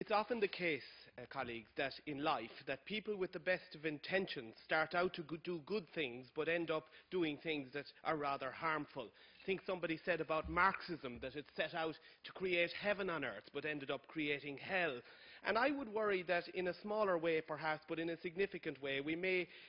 It's often the case, colleagues, that in life, that people with the best of intentions start out to do good things, but end up doing things that are rather harmful. I think somebody said about Marxism that it set out to create heaven on earth, but ended up creating hell. And I would worry that in a smaller way, perhaps, but in a significant way,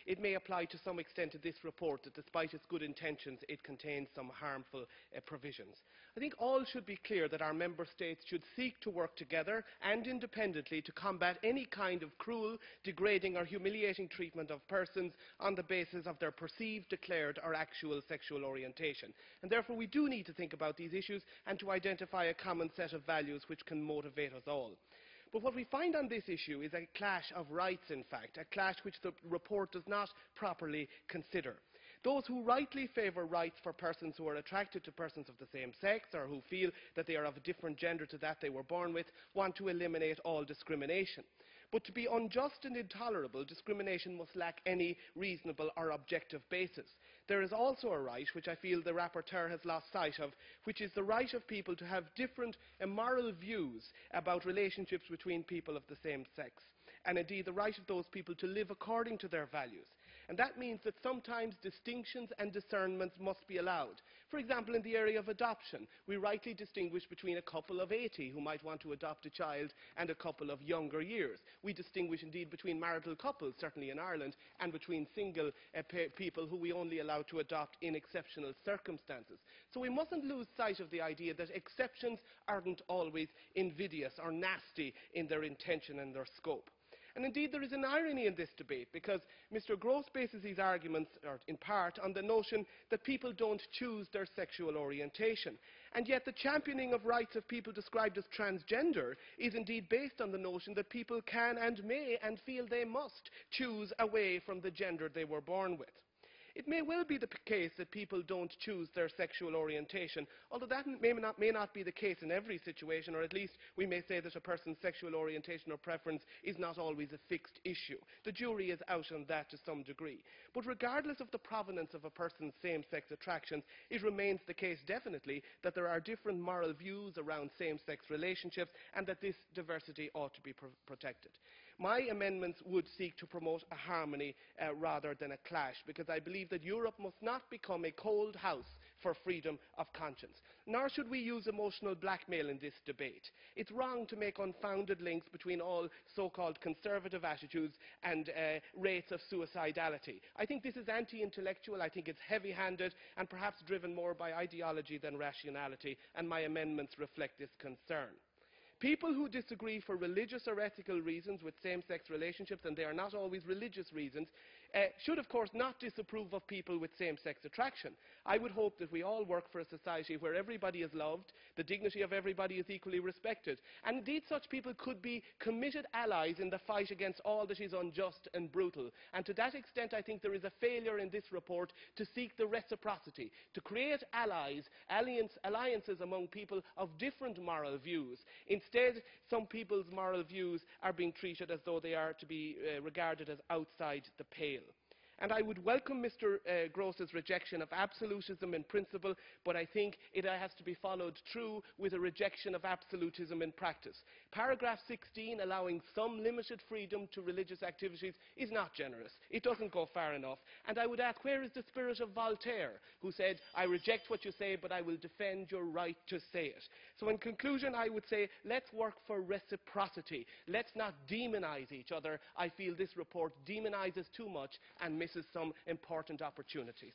it may apply to some extent to this report, that despite its good intentions, it contains some harmful provisions. I think all should be clear that our member states should seek to work together and independently to combat any kind of cruel, degrading or humiliating treatment of persons on the basis of their perceived, declared or actual sexual orientation. And therefore we do need to think about these issues and to identify a common set of values which can motivate us all. But what we find on this issue is a clash of rights, in fact, a clash which the report does not properly consider. Those who rightly favour rights for persons who are attracted to persons of the same sex or who feel that they are of a different gender to that they were born with want to eliminate all discrimination. But to be unjust and intolerable, discrimination must lack any reasonable or objective basis. There is also a right, which I feel the rapporteur has lost sight of, which is the right of people to have different immoral views about relationships between people of the same sex, and indeed the right of those people to live according to their values. And that means that sometimes distinctions and discernments must be allowed. For example, in the area of adoption, we rightly distinguish between a couple of 80 who might want to adopt a child and a couple of younger years. We distinguish indeed between marital couples, certainly in Ireland, and between single people who we only allow to adopt in exceptional circumstances. So we mustn't lose sight of the idea that exceptions aren't always invidious or nasty in their intention and their scope. And indeed there is an irony in this debate, because Mr. Gross bases his arguments, or in part, on the notion that people don't choose their sexual orientation. And yet the championing of rights of people described as transgender is indeed based on the notion that people can and may and feel they must choose away from the gender they were born with. It may well be the case that people don't choose their sexual orientation, although that may not be the case in every situation, or at least we may say that a person's sexual orientation or preference is not always a fixed issue. The jury is out on that to some degree. But regardless of the provenance of a person's same-sex attractions, it remains the case definitely that there are different moral views around same-sex relationships, and that this diversity ought to be protected. My amendments would seek to promote a harmony rather than a clash, because I believe that Europe must not become a cold house for freedom of conscience. Nor should we use emotional blackmail in this debate. It's wrong to make unfounded links between all so-called conservative attitudes and rates of suicidality. I think this is anti-intellectual, I think it's heavy-handed and perhaps driven more by ideology than rationality, and my amendments reflect this concern. People who disagree for religious or ethical reasons with same-sex relationships, and they are not always religious reasons, should of course not disapprove of people with same-sex attraction. I would hope that we all work for a society where everybody is loved, the dignity of everybody is equally respected, and indeed such people could be committed allies in the fight against all that is unjust and brutal. And to that extent I think there is a failure in this report to seek the reciprocity, to create alliances among people of different moral views. Instead, some people's moral views are being treated as though they are to be regarded as outside the pale. And I would welcome Mr. Gross's rejection of absolutism in principle, but I think it has to be followed through with a rejection of absolutism in practice. Paragraph 16, allowing some limited freedom to religious activities, is not generous. It doesn't go far enough. And I would ask, where is the spirit of Voltaire, who said, "I reject what you say, but I will defend your right to say it"? So in conclusion, I would say, let's work for reciprocity. Let's not demonize each other. I feel this report demonizes too much and misses some important opportunities.